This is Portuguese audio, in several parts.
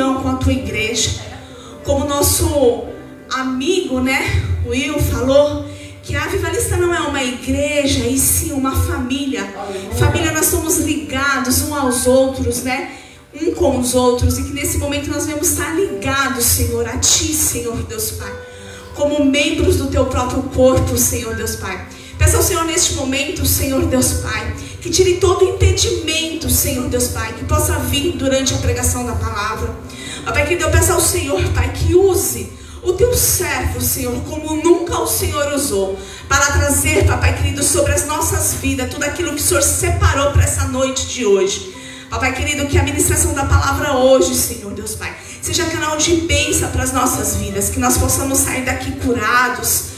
comunhão com a tua igreja. Como nosso amigo, né, Will falou, que a Avivalista não é uma igreja, e sim uma família. Família, nós somos ligados uns aos outros, né? Um com os outros. E que nesse momento nós devemos estar ligados, Senhor, a Ti, Senhor Deus Pai. Como membros do Teu próprio corpo, Senhor Deus Pai. Peça ao Senhor neste momento, Senhor Deus Pai, que tire todo o impedimento, Senhor Deus Pai, que possa vir durante a pregação da palavra. Pai querido, eu peço ao Senhor, Pai, que use o teu servo, Senhor, como nunca o Senhor usou, para trazer, Papai querido, sobre as nossas vidas, tudo aquilo que o Senhor separou para essa noite de hoje. Papai querido, que a ministração da palavra hoje, Senhor Deus Pai, seja canal de bênção para as nossas vidas, que nós possamos sair daqui curados,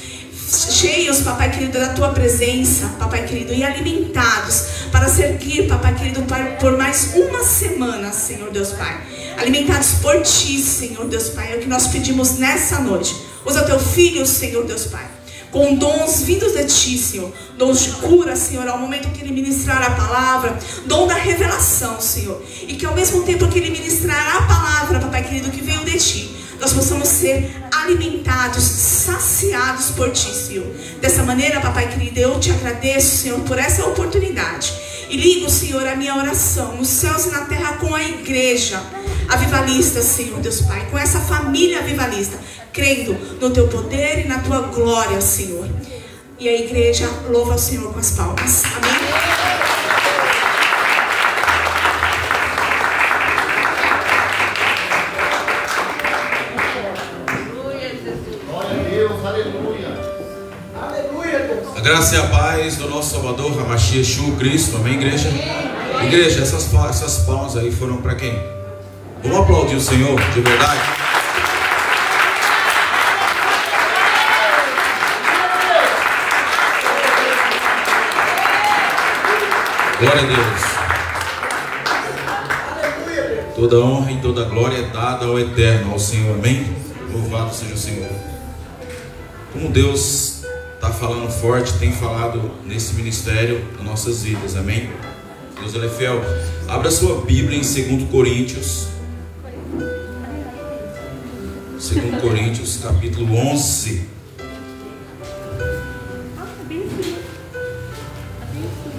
cheios, Papai querido, da tua presença, Papai querido, e alimentados para seguir, Papai querido, por mais uma semana, Senhor Deus Pai. Alimentados por Ti, Senhor Deus Pai, é o que nós pedimos nessa noite. Usa o Teu Filho, Senhor Deus Pai, com dons vindos de Ti, Senhor. Dons de cura, Senhor, ao momento que Ele ministrar a palavra. Dom da revelação, Senhor. E que ao mesmo tempo que Ele ministrar a palavra, Papai querido, que veio de Ti, nós possamos ser alimentados, saciados por Ti, Senhor. Dessa maneira, Papai querido, eu Te agradeço, Senhor, por essa oportunidade. E ligo, Senhor, a minha oração nos céus e na terra com a igreja avivalista, Senhor Deus Pai, com essa família avivalista, crendo no Teu poder e na Tua glória, Senhor. E a igreja louva ao Senhor com as palmas. Amém? A graça e a paz do nosso Salvador, Hamashia Yeshua Cristo, amém, igreja? Igreja, essas palmas aí foram para quem? Vamos aplaudir o Senhor, de verdade? Glória a Deus. Toda honra e toda glória é dada ao Eterno, ao Senhor, amém? Louvado seja o Senhor. Como Deus está falando forte, tem falado nesse ministério das nossas vidas, amém? Deus, Ele é fiel. Abra sua Bíblia em 2 Coríntios. 2 Coríntios, capítulo 11.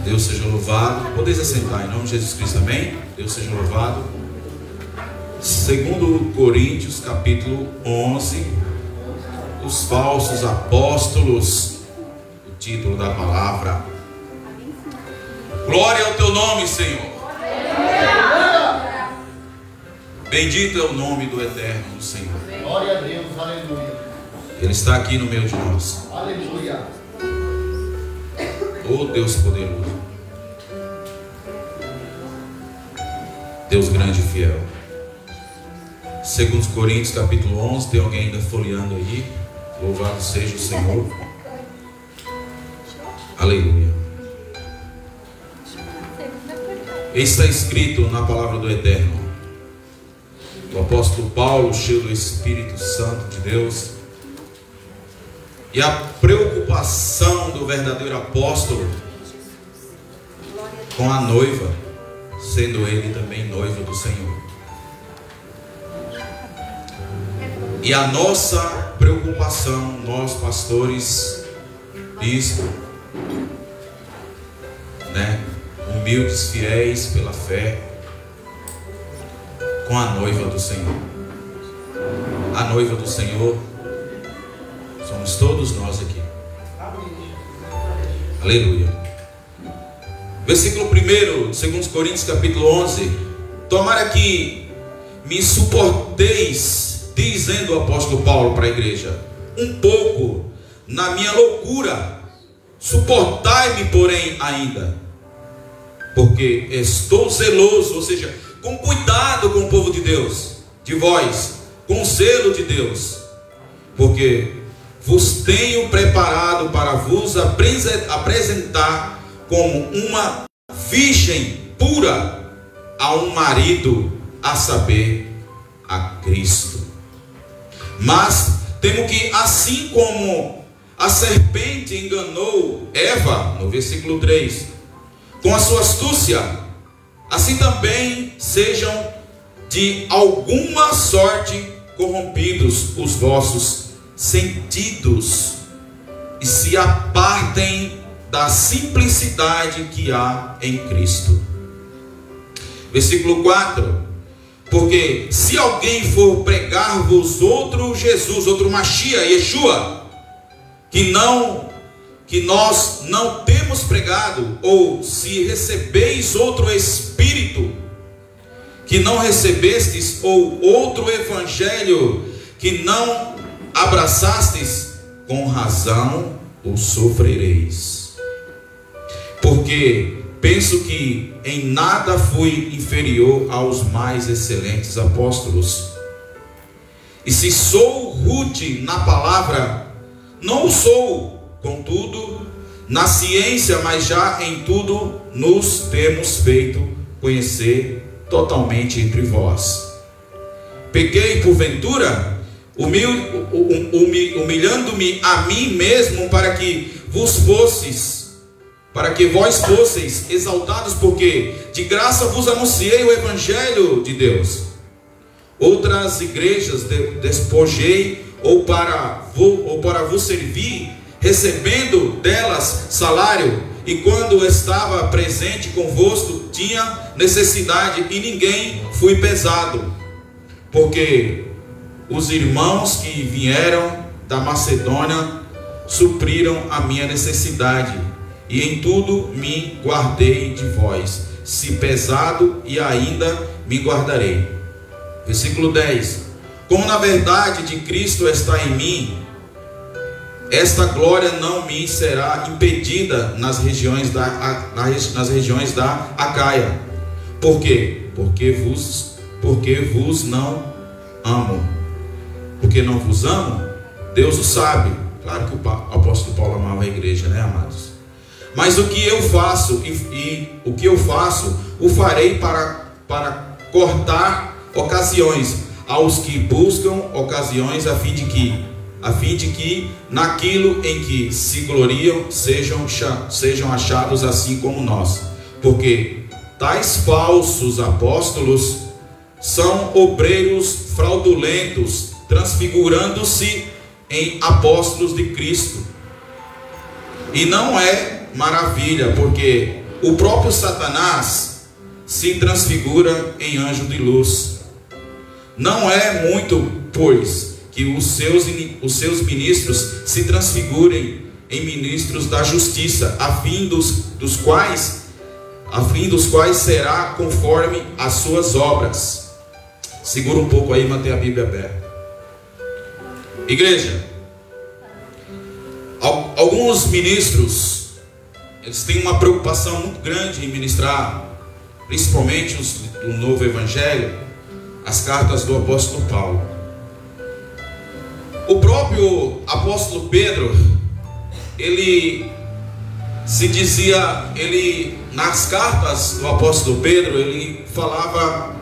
Deus seja louvado. Podeis assentar em nome de Jesus Cristo, amém? Deus seja louvado. 2 Coríntios, capítulo 11. Os falsos apóstolos. O título da palavra. Glória ao Teu nome, Senhor. Bendito é o nome do Eterno, do Senhor. Glória a Deus, aleluia. Ele está aqui no meio de nós. Aleluia. Oh Deus poderoso, Deus grande e fiel. 2 Coríntios capítulo 11. Tem alguém ainda folheando aí? Louvado seja o Senhor. Aleluia. Está escrito na palavra do Eterno. O apóstolo Paulo, cheio do Espírito Santo de Deus, e a preocupação do verdadeiro apóstolo com a noiva, sendo ele também noivo do Senhor. E a nossa preocupação, nós pastores, bispo, né, humildes, fiéis pela fé, com a noiva do Senhor. A noiva do Senhor somos todos nós aqui. Aleluia. Versículo 1, 2 Coríntios capítulo 11. Tomara que me suporteis, dizendo o apóstolo Paulo para a igreja, um pouco na minha loucura. Suportai-me, porém, ainda, porque estou zeloso, ou seja, com cuidado com o povo de Deus, de vós, com zelo de Deus, porque vos tenho preparado para vos apresentar como uma virgem pura a um marido, a saber, a Cristo. Mas temo que, assim como a serpente enganou Eva, no versículo 3, com a sua astúcia, assim também sejam de alguma sorte corrompidos os vossos sentidos, e se apartem da simplicidade que há em Cristo. Versículo 4: porque se alguém for pregar-vos outro Jesus, outro Mashiach, Yeshua, que nós não temos pregado, ou se recebeis outro Espírito que não recebestes, ou outro Evangelho que não abraçastes, com razão o sofrereis. Porque penso que em nada fui inferior aos mais excelentes apóstolos. E se sou rude na palavra, não o sou, contudo, na ciência, mas já em tudo nos temos feito conhecer totalmente entre vós. Pequei porventura, humilhando-me a mim mesmo, para que vós fosseis exaltados, porque de graça vos anunciei o Evangelho de Deus. Outras igrejas despojei, ou para vos servir, recebendo delas salário, e quando estava presente convosco, tinha necessidade, e ninguém fui pesado, porque os irmãos que vieram da Macedônia supriram a minha necessidade, e em tudo me guardei de vós, se pesado, e ainda me guardarei. Versículo 10: como na verdade de Cristo está em mim, esta glória não me será impedida nas regiões da Acaia. Por quê? Porque vos não amo. Porque não vos amo? Deus o sabe. Claro que o apóstolo Paulo amava a igreja, né, amados? Mas o que eu faço, o que eu faço, o farei para cortar ocasiões aos que buscam ocasiões, a fim de que naquilo em que se gloriam sejam achados assim como nós. Porque tais falsos apóstolos são obreiros fraudulentos, transfigurando-se em apóstolos de Cristo. E não é maravilha, porque o próprio Satanás se transfigura em anjo de luz. Não é muito, pois, que os seus ministros se transfigurem em ministros da justiça, a fim dos quais será conforme as suas obras. Segura um pouco aí, mantém a Bíblia aberta. Igreja, alguns ministros, eles têm uma preocupação muito grande em ministrar, principalmente do novo Evangelho, as cartas do apóstolo Paulo. O próprio apóstolo Pedro, ele se dizia, nas cartas do apóstolo Pedro, ele falava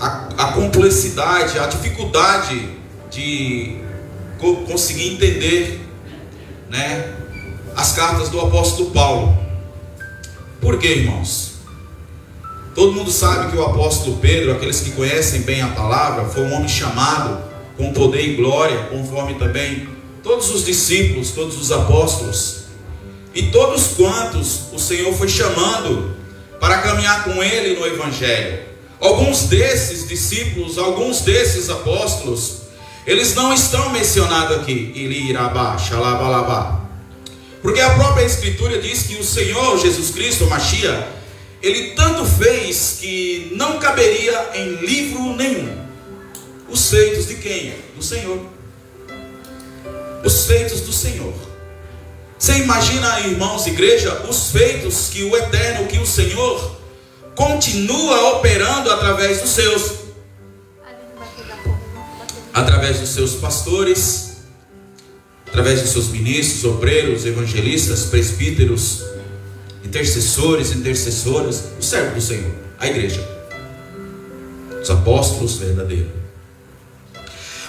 a complexidade, a dificuldade de conseguir entender, né, as cartas do apóstolo Paulo. Por quê, irmãos? Todo mundo sabe que o apóstolo Pedro, aqueles que conhecem bem a palavra, foi um homem chamado com poder e glória, conforme também todos os discípulos, todos os apóstolos, e todos quantos o Senhor foi chamando para caminhar com ele no Evangelho. Alguns desses discípulos, alguns desses apóstolos, eles não estão mencionados aqui, Ilirabá, Xalabalabá, porque a própria Escritura diz que o Senhor Jesus Cristo, o Mashiach, ele tanto fez que não caberia em livro nenhum. Os feitos de quem? Do Senhor. Os feitos do Senhor. Você imagina, irmãos, igreja, os feitos que o Eterno, que o Senhor continua operando através dos seus pastores, através dos seus ministros, obreiros, evangelistas, presbíteros, intercessores, intercessoras, o servo do Senhor, a igreja, os apóstolos verdadeiros.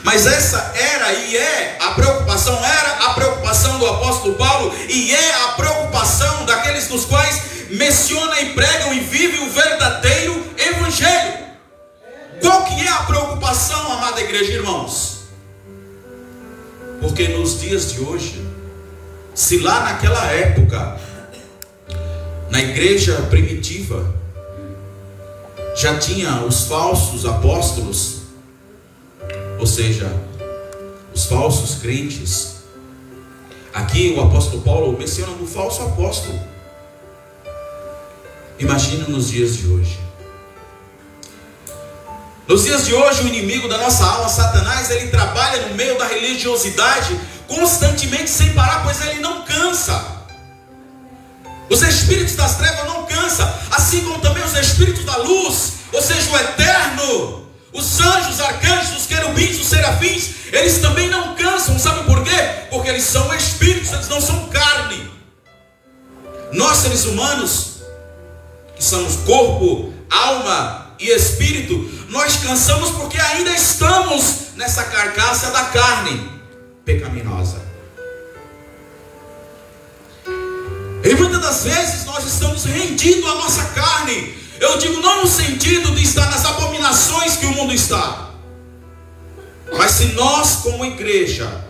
Mas essa era e é a preocupação, era a preocupação do apóstolo Paulo, e é a preocupação daqueles dos quais mencionam e pregam e vivem o verdadeiro Evangelho. Qual que é a preocupação, amada igreja, irmãos? Porque nos dias de hoje, se lá naquela época, na igreja primitiva, já tinha os falsos apóstolos, ou seja, os falsos crentes. Aqui o apóstolo Paulo menciona um falso apóstolo. Imagina nos dias de hoje. Nos dias de hoje, o inimigo da nossa alma, Satanás, ele trabalha no meio da religiosidade constantemente, sem parar, pois ele não cansa. Os espíritos das trevas não cansam, assim como também os espíritos da luz, ou seja, o eterno, os anjos, os arcanjos, os querubins, os serafins, eles também não cansam. Sabe por quê? Porque eles são espíritos, eles não são carne. Nós, seres humanos, que somos corpo, alma e espírito, nós cansamos porque ainda estamos nessa carcaça da carne pecaminosa. E muitas das vezes nós estamos rendidos à nossa carne. Eu digo não no sentido de estar nas abominações que o mundo está, mas se nós como igreja,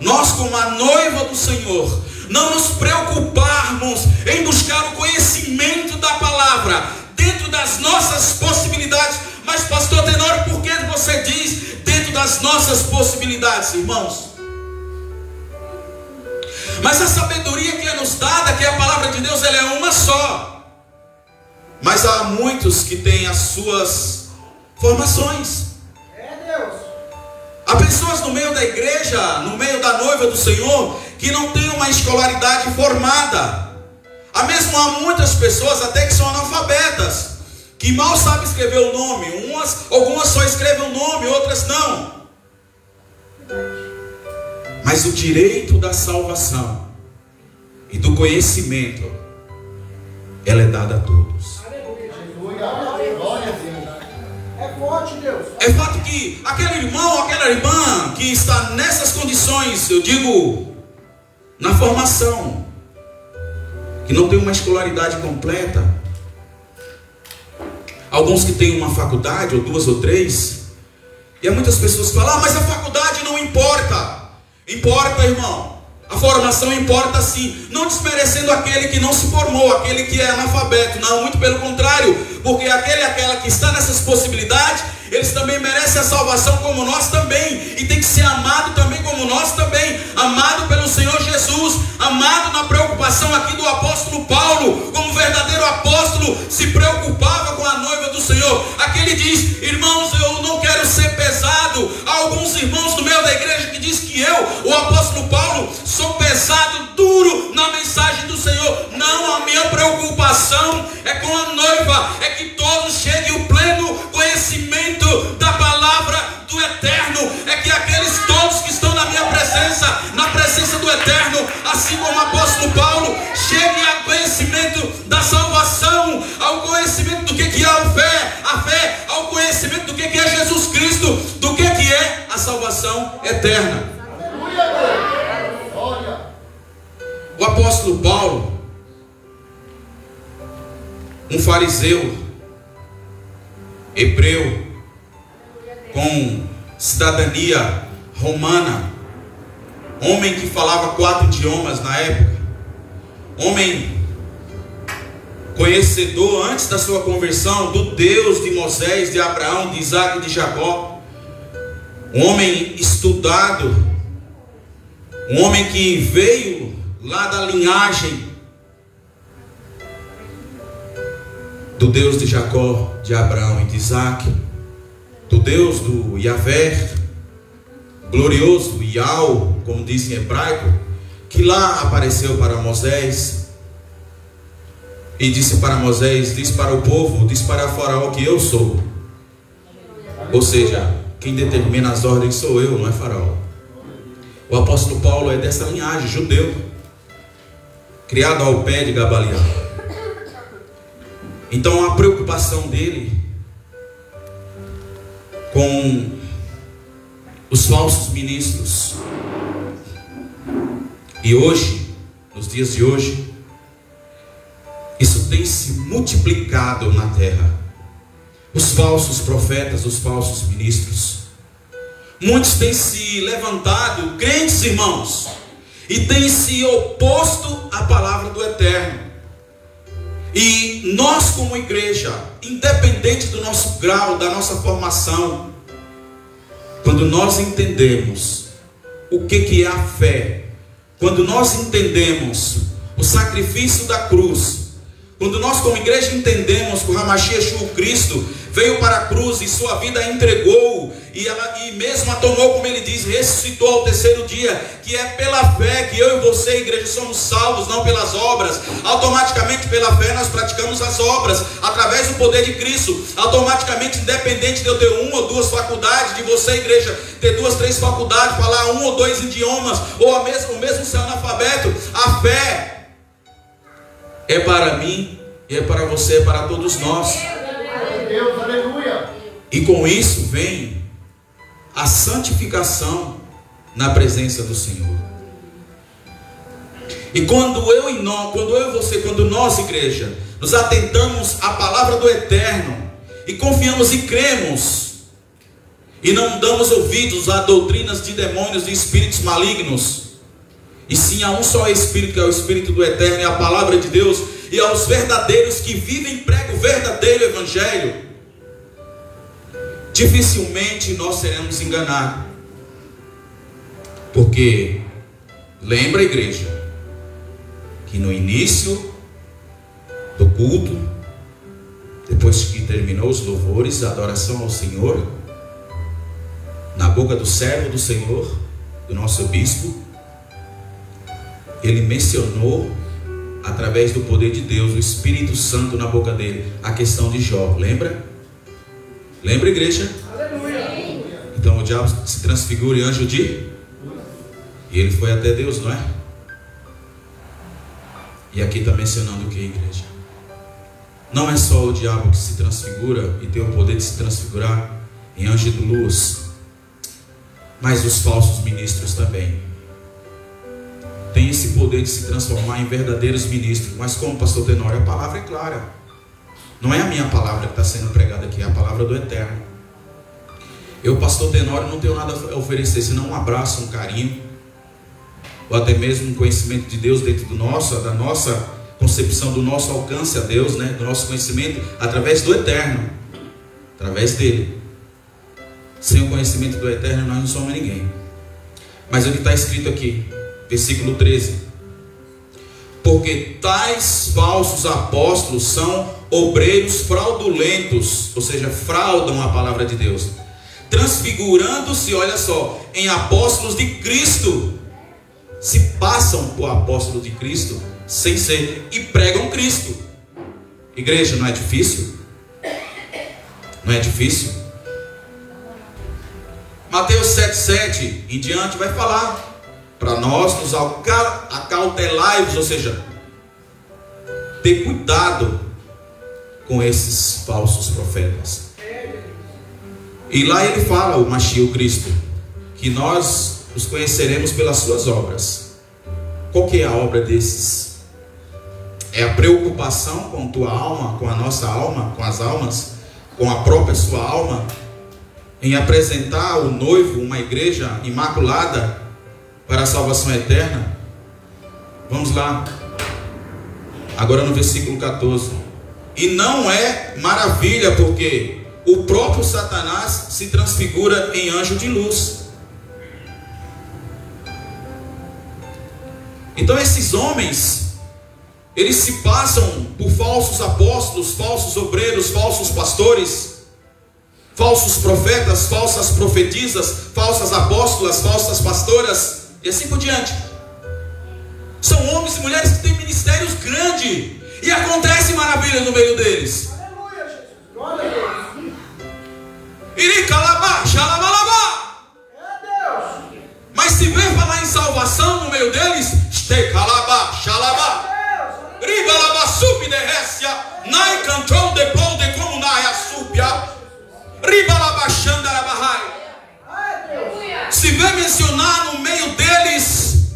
nós como a noiva do Senhor, não nos preocuparmos em buscar o conhecimento da palavra dentro das nossas possibilidades. Mas pastor Tenório, por que você diz dentro das nossas possibilidades, irmãos? Mas a sabedoria que é nos dada, que é a palavra de Deus, ela é uma só. Mas há muitos que têm as suas formações. Há pessoas no meio da igreja, no meio da noiva do Senhor, que não têm uma escolaridade formada. Há muitas pessoas até que são analfabetas, que mal sabem escrever o nome. Algumas só escrevem o nome, outras não. Mas o direito da salvação e do conhecimento, ela é dada a todos. É fato que aquele irmão, aquela irmã que está nessas condições, eu digo, na formação, que não tem uma escolaridade completa, alguns que têm uma faculdade, ou 2 ou 3, e há muitas pessoas que falam, mas a faculdade não importa. Importa, irmão. A formação importa sim. Não desmerecendo aquele que não se formou, aquele que é analfabeto. Não, muito pelo contrário. Porque aquele e aquela que está nessas possibilidades, eles também merecem a salvação como nós também. E tem que ser amado também como nós também. Amado pelo Senhor Jesus. Amado na preocupação aqui do apóstolo Paulo. Como verdadeiro apóstolo, se preocupava com a noiva do Senhor. Aqui ele diz, irmãos, eu não quero ser pesado. Há alguns irmãos no meio da igreja que diz que eu, o apóstolo Paulo, sou pesado, duro na mensagem do Senhor. Não, a minha preocupação é com a noiva. É que todos cheguem ao pleno conhecimento da palavra do eterno. É que aqueles todos que estão na minha presença, na presença do eterno, assim como o apóstolo Paulo, cheguem ao conhecimento da salvação, ao conhecimento do que é a fé, ao conhecimento do que é Jesus Cristo, do que é a salvação eterna. O apóstolo Paulo, um fariseu, hebreu, com cidadania romana, homem que falava 4 idiomas na época, homem conhecedor antes da sua conversão do Deus de Moisés, de Abraão, de Isaac e de Jacó, um homem estudado, um homem que veio lá da linhagem do Deus de Jacó, de Abraão e de Isaac, do Deus do Yahvé, glorioso, Yahweh, como diz em hebraico, que lá apareceu para Moisés e disse para Moisés, diz para o povo, diz para Faraó que eu sou. Ou seja, quem determina as ordens sou eu, não é Faraó. O apóstolo Paulo é dessa linhagem, judeu, criado ao pé de Gamaliel. Então a preocupação dele com os falsos ministros, e hoje, nos dias de hoje, isso tem se multiplicado na terra. os falsos profetas, os falsos ministros. Muitos têm se levantado, crentes irmãos, e têm se oposto à palavra do Eterno. E nós como igreja, independente do nosso grau, da nossa formação, quando nós entendemos o que é a fé, quando nós entendemos o sacrifício da cruz, quando nós como igreja entendemos que o Hamashiach, o Cristo, veio para a cruz e sua vida a entregou, e mesmo a tomou, como ele diz, ressuscitou ao terceiro dia, que é pela fé que eu e você, igreja, somos salvos, não pelas obras. Automaticamente pela fé nós praticamos as obras, através do poder de Cristo. Automaticamente, independente de eu ter 1 ou 2 faculdades, de você, igreja, ter 2, 3 faculdades, falar 1 ou 2 idiomas, ou o mesmo ser analfabeto, a fé é para mim, e é para você, é para todos nós. Deus, aleluia. E com isso vem a santificação na presença do Senhor. E quando eu e você, quando nós, igreja, nos atentamos à palavra do Eterno e confiamos e cremos, e não damos ouvidos a doutrinas de demônios e espíritos malignos, e sim a um só Espírito, que é o Espírito do Eterno, e a palavra de Deus, e aos verdadeiros que vivem e pregam o verdadeiro Evangelho, dificilmente nós seremos enganados. Porque lembra, igreja, que no início do culto, depois que terminou os louvores, a adoração ao Senhor, na boca do servo do Senhor, do nosso bispo, ele mencionou, através do poder de Deus, o Espírito Santo na boca dele, a questão de Jó. Lembra? Lembra, igreja? Aleluia. Então o diabo se transfigura em anjo de... E ele foi até Deus, não é? E aqui está mencionando o que, igreja? Não é só o diabo que se transfigura e tem o poder de se transfigurar em anjo de luz, mas os falsos ministros também tem esse poder de se transformar em verdadeiros ministros. Mas como pastor Tenório, a palavra é clara. Não é a minha palavra que está sendo pregada aqui, é a palavra do Eterno. Eu, pastor Tenório, não tenho nada a oferecer, senão um abraço, um carinho, ou até mesmo um conhecimento de Deus dentro da nossa concepção, do nosso alcance a Deus, né? Do nosso conhecimento através do Eterno, através dele. Sem o conhecimento do Eterno nós não somos ninguém. Mas o que está escrito aqui, versículo 13: porque tais falsos apóstolos são obreiros fraudulentos, ou seja, fraudam a palavra de Deus, transfigurando-se, olha só, em apóstolos de Cristo. Se passam por apóstolo de Cristo sem ser, e pregam Cristo. Igreja, não é difícil? Não é difícil? Mateus 7,7 em diante vai falar para nós nos acautelai-vos, ou seja, ter cuidado com esses falsos profetas. E lá ele fala, o Mashiach, o Cristo, que nós os conheceremos pelas suas obras. Qual que é a obra desses? É a preocupação com tua alma, com a nossa alma, com as almas, com a própria sua alma, em apresentar o noivo, uma igreja imaculada, para a salvação eterna. Vamos lá, agora no versículo 14. E não é maravilha, porque o próprio Satanás se transfigura em anjo de luz. Então esses homens, eles se passam por falsos apóstolos, falsos obreiros, falsos pastores, falsos profetas, falsas profetisas, falsas apóstolas, falsas pastoras, e assim por diante. São homens e mulheres que têm ministérios grandes, e acontece maravilhas no meio deles. Aleluia, Jesus. Glória a Deus. Iricalabá, xalabalabá. É Deus. Mas se vem falar em salvação no meio deles, estecalabá, xalabá, ribalabá, subderrécia, nai cantou depois de como nai assúpia, ribalabá, xandarabahai. Se vê mencionar no meio deles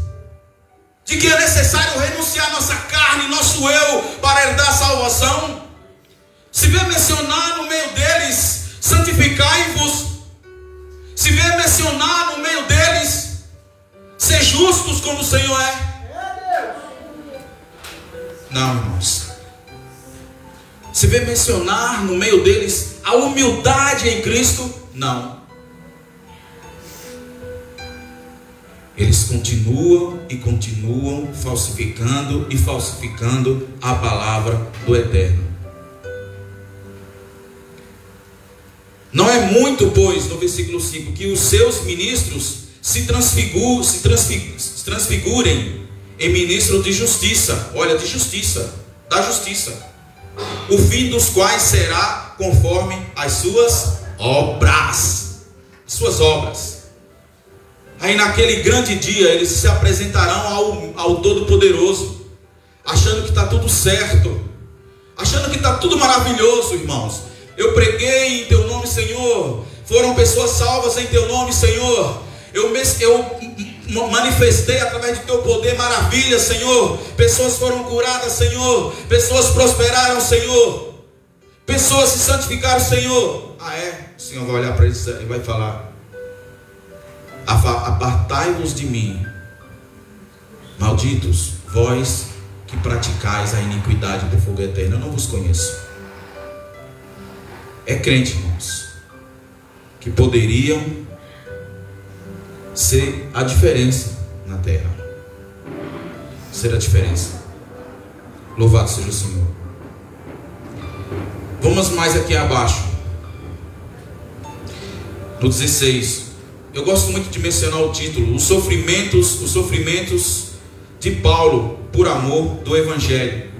de que é necessário renunciar nossa carne, nosso eu, para herdar a salvação. Se vê mencionar no meio deles, santificai-vos. Se vê mencionar no meio deles, ser justos como o Senhor é. Não, irmãos. Se vê mencionar no meio deles a humildade em Cristo, não. Eles continuam e continuam falsificando e falsificando a palavra do Eterno. Não é muito, pois, no versículo 5, que os seus ministros se transfigurem em ministros de justiça. Olha, de justiça, da justiça. O fim dos quais será conforme as suas obras. Suas obras. Aí naquele grande dia eles se apresentarão ao Todo-Poderoso, achando que está tudo certo, achando que está tudo maravilhoso, irmãos. Eu preguei em teu nome, Senhor. Foram pessoas salvas em teu nome, Senhor. Eu manifestei através do teu poder maravilhas, Senhor. Pessoas foram curadas, Senhor. Pessoas prosperaram, Senhor. Pessoas se santificaram, Senhor. Ah, é? O Senhor vai olhar para eles e vai falar: apartai-vos de mim, malditos, vós que praticais a iniquidade do fogo eterno. Eu não vos conheço. É crente, irmãos, que poderiam ser a diferença na terra. Ser a diferença. Louvado seja o Senhor. Vamos mais aqui abaixo. No 16. Eu gosto muito de mencionar o título: os sofrimentos de Paulo por amor do Evangelho.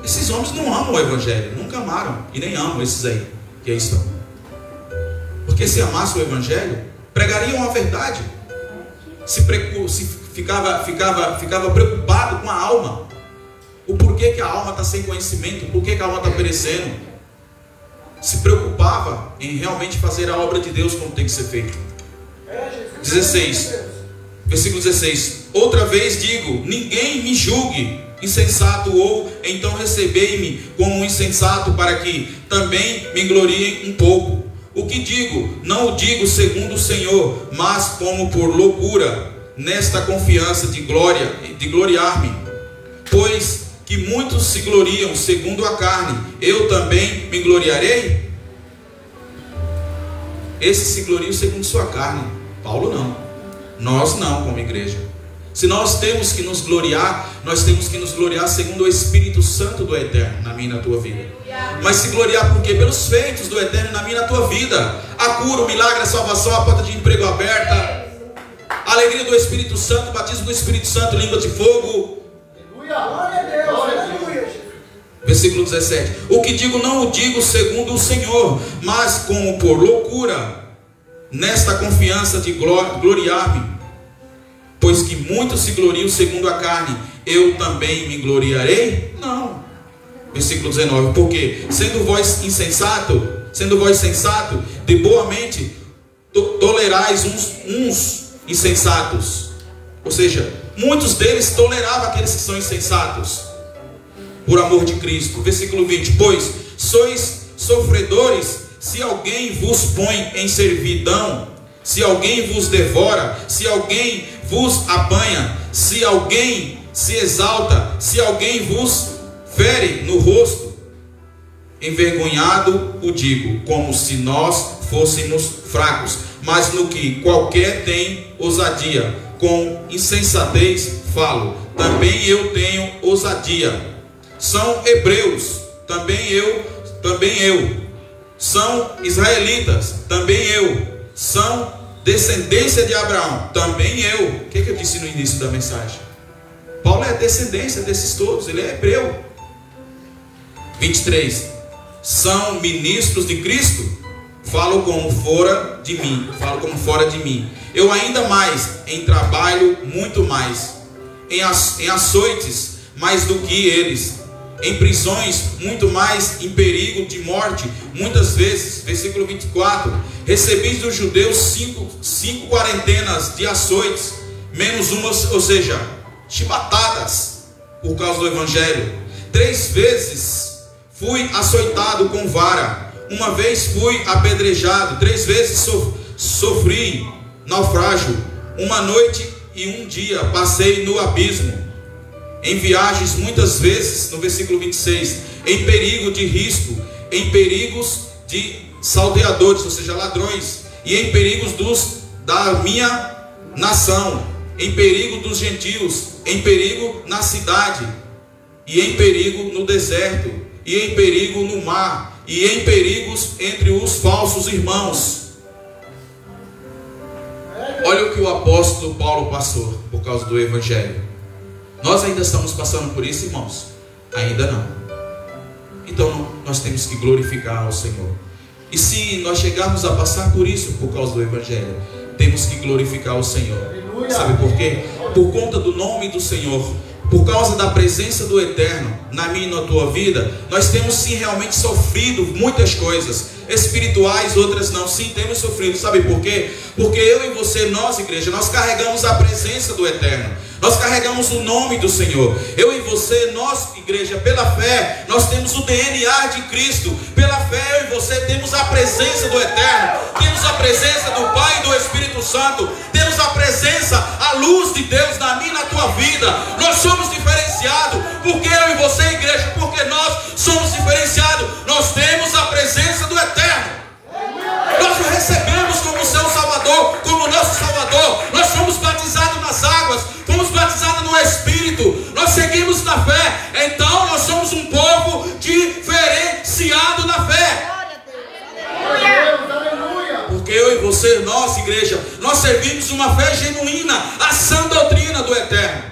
Esses homens não amam o Evangelho, nunca amaram, e nem amam esses aí que aí estão. Porque se amassem o Evangelho, pregariam a verdade. Ficava preocupado com a alma. O porquê que a alma está sem conhecimento, o porquê que a alma está perecendo. Se preocupava em realmente fazer a obra de Deus como tem que ser feito. 16, versículo 16. Outra vez digo: ninguém me julgue insensato, ou então recebei-me como um insensato, para que também me gloriem um pouco. O que digo, não o digo segundo o Senhor, mas como por loucura, nesta confiança de gloriar-me. Pois que muitos se gloriam segundo a carne, eu também me gloriarei? Esses se gloriam segundo sua carne. Paulo não. Nós não, como igreja. Se nós temos que nos gloriar, nós temos que nos gloriar segundo o Espírito Santo do Eterno na minha e na tua vida. Mas se gloriar por quê? Pelos feitos do Eterno na minha e na tua vida. A cura, o milagre, a salvação, a porta de emprego aberta, a alegria do Espírito Santo, o batismo do Espírito Santo, língua de fogo. Glória a Deus, aleluia. Versículo 17. O que digo, não o digo segundo o Senhor, mas como por loucura, nesta confiança de gloriar-me. Pois que muitos se gloriam segundo a carne, eu também me gloriarei? Não. Versículo 19. Porque sendo vós sensato, de boa mente tolerais uns insensatos. Ou seja, muitos deles toleravam aqueles que são insensatos, por amor de Cristo. Versículo 20. Pois sois sofredores, se alguém vos põe em servidão, se alguém vos devora, se alguém vos apanha, se alguém se exalta, se alguém vos fere no rosto, envergonhado o digo, como se nós fôssemos fracos. Mas no que qualquer tem ousadia, com insensatez falo, também eu tenho ousadia. São hebreus, também eu. São israelitas, também eu. São descendência de Abraão, também eu. O que eu disse no início da mensagem? Paulo é a descendência desses todos, ele é hebreu. 23. São ministros de Cristo? Falo como fora de mim. Eu ainda mais, em trabalho muito mais, em açoites mais do que eles, em prisões muito mais, em perigo de morte muitas vezes. Versículo 24. Recebi dos judeus cinco quarentenas de açoites, menos uma, ou seja, chibatadas, por causa do Evangelho. 3 vezes fui açoitado com vara, uma vez fui apedrejado, 3 vezes sofri naufrágio, uma noite e um dia passei no abismo, em viagens muitas vezes, no versículo 26, em perigo de risco, em perigos de salteadores, ou seja, ladrões, e em perigos da minha nação, em perigo dos gentios, em perigo na cidade, e em perigo no deserto, e em perigo no mar, e em perigos entre os falsos irmãos. Olha o que o apóstolo Paulo passou por causa do Evangelho. Nós ainda estamos passando por isso, irmãos? Ainda não. Então nós temos que glorificar ao Senhor. E se nós chegarmos a passar por isso por causa do Evangelho, temos que glorificar o Senhor. Sabe por quê? Por conta do nome do Senhor, por causa da presença do Eterno na minha e na tua vida, nós temos sim realmente sofrido muitas coisas espirituais, outras não. Sim, temos sofrido. Sabe por quê? Porque eu e você, nós igreja, nós carregamos a presença do Eterno, nós carregamos o nome do Senhor. Eu e você, nós igreja, pela fé, nós temos o DNA de Cristo. Pela fé, eu e você temos a presença do Eterno, temos a presença do Pai e do Espírito Santo, temos a presença, a luz de Deus na minha e na tua vida. Nós somos diferenciados. Porque eu e você, igreja, porque nós somos diferenciados, nós temos a presença do Eterno. Nós o recebemos como seu Salvador, como nosso Salvador. Nós somos batizados nas águas, fomos batizados no Espírito, nós seguimos na fé. Então nós somos um povo diferenciado na fé. Porque eu e você, nós igreja, nós servimos uma fé genuína, a sã doutrina do Eterno.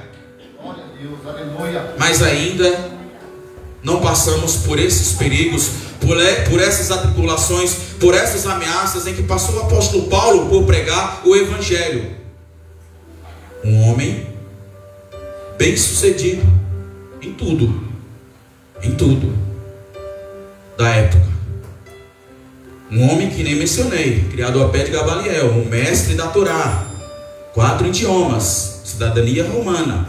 Mas ainda não passamos por esses perigos, por essas atribulações, por essas ameaças em que passou o apóstolo Paulo por pregar o Evangelho. Um homem bem sucedido em tudo da época. Um homem que nem mencionei, criado ao pé de Gamaliel, um mestre da Torá, 4 idiomas, cidadania romana.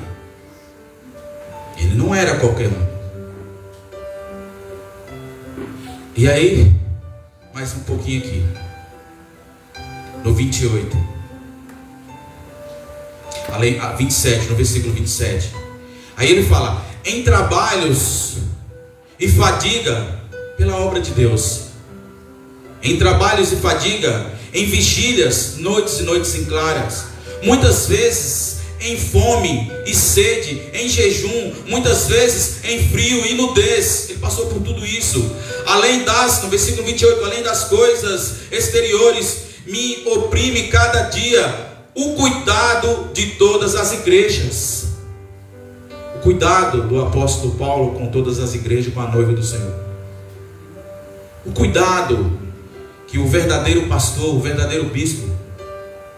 Ele não era qualquer um. E aí, mais um pouquinho aqui, no 28, 27, no versículo 27. Aí ele fala: em trabalhos e fadiga pela obra de Deus, em trabalhos e fadiga, em vigílias, noites e noites em claras, muitas vezes em fome e sede, em jejum, muitas vezes em frio e nudez. Ele passou por tudo isso. Além no versículo 28, além das coisas exteriores, me oprime cada dia o cuidado de todas as igrejas. O cuidado do apóstolo Paulo com todas as igrejas, com a noiva do Senhor. O cuidado que o verdadeiro pastor, o verdadeiro bispo,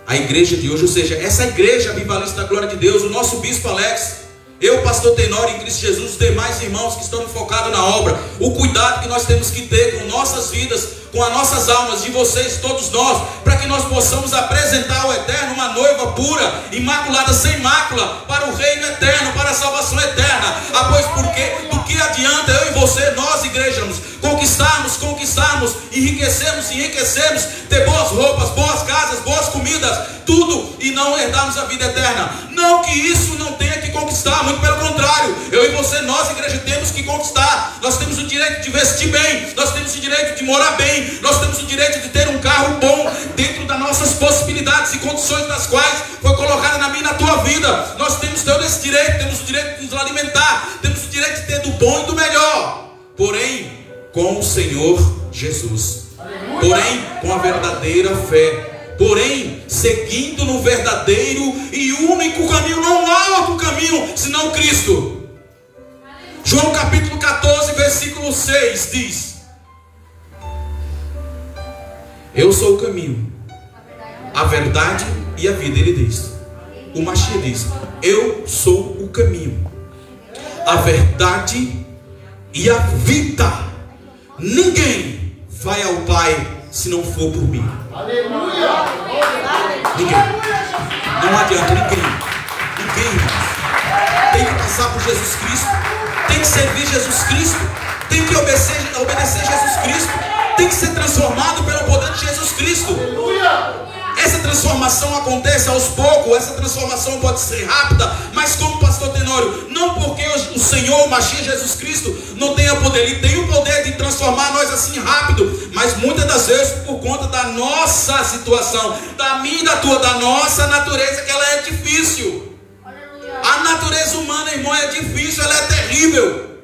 a igreja de hoje, ou seja, essa igreja avivalista da glória de Deus, o nosso bispo Alex, eu, pastor Tenório, em Cristo Jesus, os demais irmãos que estão focados na obra, o cuidado que nós temos que ter com nossas vidas, com as nossas almas, de vocês, todos nós, para que nós possamos apresentar ao Eterno uma noiva pura, imaculada, sem mácula, para o reino eterno, para a salvação eterna. Pois do que adianta eu e você, nós igrejas, conquistarmos, enriquecermos, ter boas roupas, boas casas, boas comidas, tudo, e não herdarmos a vida eterna? Não que isso não tenha que conquistar, muito pelo contrário. Eu e você, nós igreja, temos que conquistar. Nós temos o direito de vestir bem, nós temos o direito de morar bem, nós temos o direito de ter um carro bom, dentro das nossas possibilidades e condições das quais foi colocada na minha e na tua vida. Nós temos todo esse direito, temos o direito de nos alimentar, temos o direito de ter do bom e do melhor, porém com o Senhor Jesus, porém com a verdadeira fé, porém seguindo no verdadeiro e único caminho. Não há outro caminho senão Cristo. João capítulo 14 versículo 6 diz: eu sou o caminho, a verdade e a vida. Ele diz, o Mashiach diz: eu sou o caminho, a verdade e a vida. Ninguém vai ao Pai se não for por mim. Aleluia! Ninguém. Não adianta, ninguém, irmãos. Tem que passar por Jesus Cristo, tem que servir Jesus Cristo. tem que obedecer Jesus Cristo, tem que ser transformado pelo poder de Jesus Cristo. Aleluia! Essa transformação acontece aos poucos, essa transformação pode ser rápida, mas como o pastor Tenório, não porque o Senhor, o Machia Jesus Cristo, não tenha poder, Ele tem o poder de transformar nós assim rápido, mas muitas das vezes por conta da nossa situação, da minha e da tua, da nossa natureza, que ela é difícil. A natureza humana, irmão, é difícil, ela é terrível.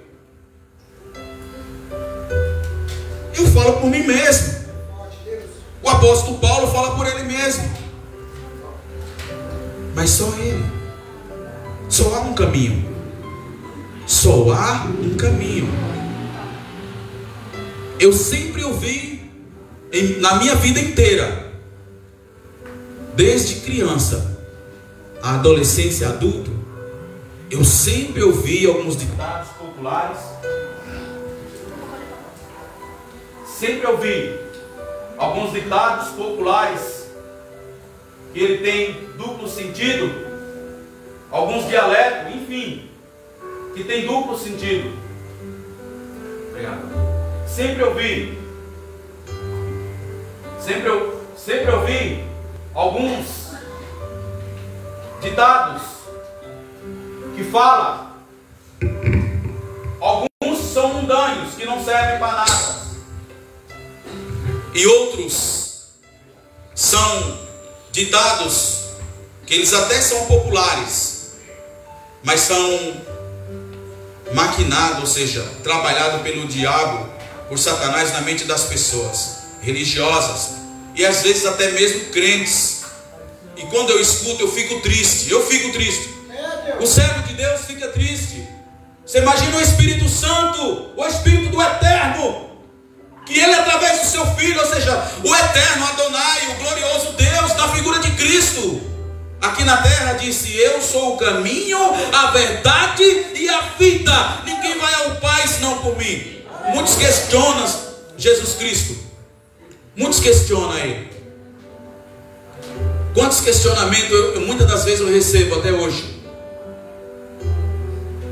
Eu falo por mim mesmo. O apóstolo Paulo fala por ele mesmo. Mas só ele. Só há um caminho. Só há um caminho. Eu sempre ouvi na minha vida inteira, desde criança, a adolescência, adulto, eu sempre ouvi alguns ditados populares. Sempre ouvi alguns ditados populares que ele tem duplo sentido, alguns dialetos, enfim, que tem duplo sentido. Obrigado. Sempre ouvi alguns ditados que falam, alguns são mundanos, que não servem para nada, e outros são ditados que eles até são populares, mas são maquinados, ou seja, trabalhados pelo diabo, por Satanás na mente das pessoas religiosas e às vezes até mesmo crentes. E quando eu escuto, eu fico triste. O servo de Deus fica triste. Você imagina o Espírito Santo, o Espírito do Eterno, que ele através do seu Filho, ou seja, o Eterno Adonai, o glorioso Deus, na figura de Cristo, aqui na terra disse: eu sou o caminho, a verdade e a vida, ninguém vai ao Pai senão por mim. Muitos questionam Jesus Cristo, muitos questionam Ele. Quantos questionamentos muitas das vezes eu recebo até hoje,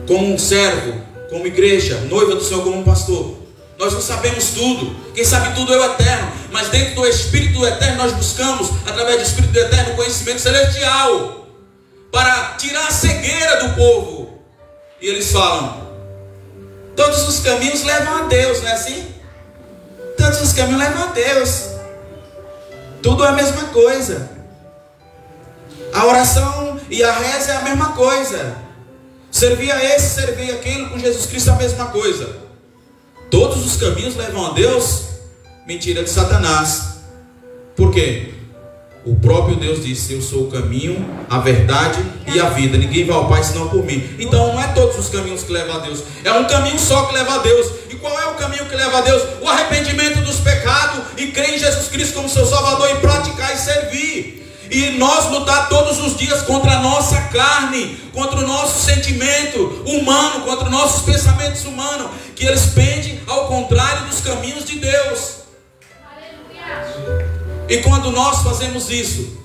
como um servo, como igreja, noiva do Senhor, como um pastor. Nós não sabemos tudo, quem sabe tudo é o Eterno, mas dentro do Espírito do Eterno nós buscamos, através do Espírito do Eterno, conhecimento celestial, para tirar a cegueira do povo. E eles falam: todos os caminhos levam a Deus, não é assim? Todos os caminhos levam a Deus, tudo é a mesma coisa. A oração e a reza é a mesma coisa. Servir a esse, servir aquilo, com Jesus Cristo é a mesma coisa. Todos os caminhos levam a Deus? Mentira de Satanás. Por quê? O próprio Deus disse: eu sou o caminho, a verdade e a vida, ninguém vai ao Pai senão por mim. Então não é todos os caminhos que levam a Deus, é um caminho só que leva a Deus. E qual é o caminho que leva a Deus? O arrependimento dos pecados e crer em Jesus Cristo como seu Salvador, e praticar e servir. E nós lutar todos os dias contra a nossa carne, contra o nosso sentimento humano, contra os nossos pensamentos humanos, que eles pendem ao contrário dos caminhos de Deus. Aleluia. E quando nós fazemos isso,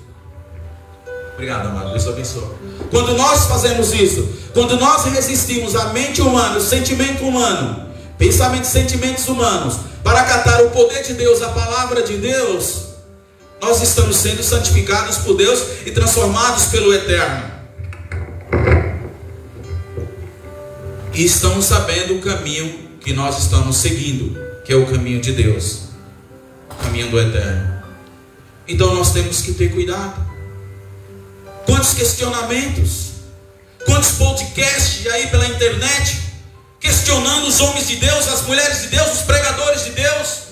obrigado, amado, Deus abençoe. Quando nós fazemos isso, quando nós resistimos à mente humana, o sentimento humano, pensamentos e sentimentos humanos, para acatar o poder de Deus, a palavra de Deus, nós estamos sendo santificados por Deus e transformados pelo Eterno. E estamos sabendo o caminho que nós estamos seguindo, que é o caminho de Deus, o caminho do Eterno. Então nós temos que ter cuidado. Quantos questionamentos, quantos podcasts aí pela internet, questionando os homens de Deus, as mulheres de Deus, os pregadores de Deus,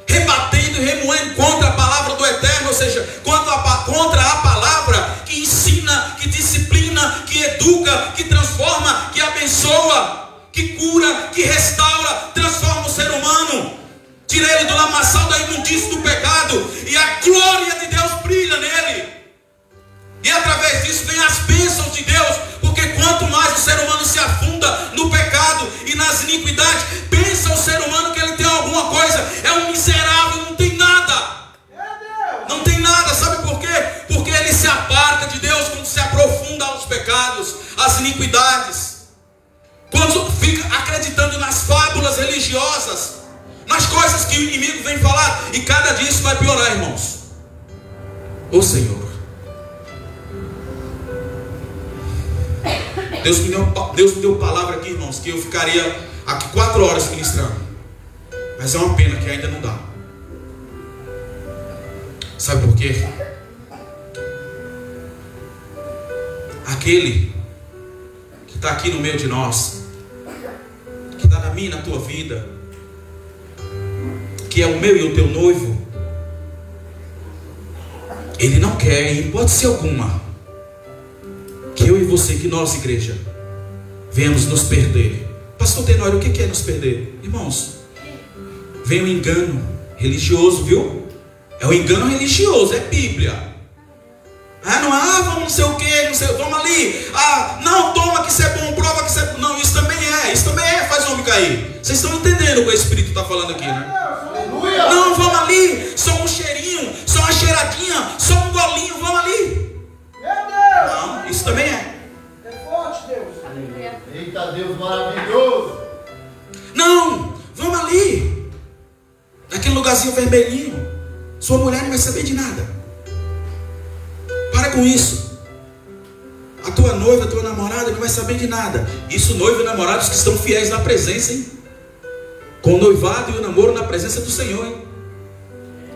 rebatendo e remoendo contra a palavra do Eterno, ou seja, contra a palavra que ensina, que disciplina, que educa, que transforma, que abençoa, que cura, que restaura, transforma o ser humano, tira ele do lamaçal da imundícia do pecado, e a glória de Deus brilha nele, e através disso vem as bênçãos de Deus, porque quanto mais o ser humano se afunda no pecado e nas iniquidades, pensa o ser humano que ele tem alguma coisa, é um miserável, não tem nada. Não tem nada, sabe por quê? Porque ele se aparta de Deus quando se aprofunda aos pecados, às iniquidades. Quando fica acreditando acreditando nas fábulas religiosas, nas coisas que o inimigo vem falar, e cada dia isso vai piorar, irmãos. Ô Senhor, Deus me deu palavra aqui, irmãos, que eu ficaria aqui 4 horas ministrando, mas é uma pena que ainda não dá. Sabe por quê? Aquele que está aqui no meio de nós, que está na minha e na tua vida, que é o meu e o teu noivo, ele não quer, em hipótese alguma, que eu e você, que nós, igreja, venhamos nos perder. Pastor Tenório, o que é nos perder? Irmãos, vem o engano religioso, viu? É o engano religioso, é Bíblia. Vamos não sei o que, não sei, vamos ali. Não, toma que isso é bom, prova que isso é bom. Não, isso também faz o homem cair. Vocês estão entendendo o que o Espírito está falando aqui, né? Não, vamos ali, só um cheirinho, só uma cheiradinha, só um golinho, vamos ali. Não, isso também é. É forte, Deus. Eita, Deus maravilhoso. Não, vamos ali, naquele lugarzinho vermelhinho. Sua mulher não vai saber de nada. Para com isso. A tua noiva, a tua namorada não vai saber de nada. Isso, noivo e namorados que estão fiéis na presença, hein? Com o noivado e o namoro na presença do Senhor, hein?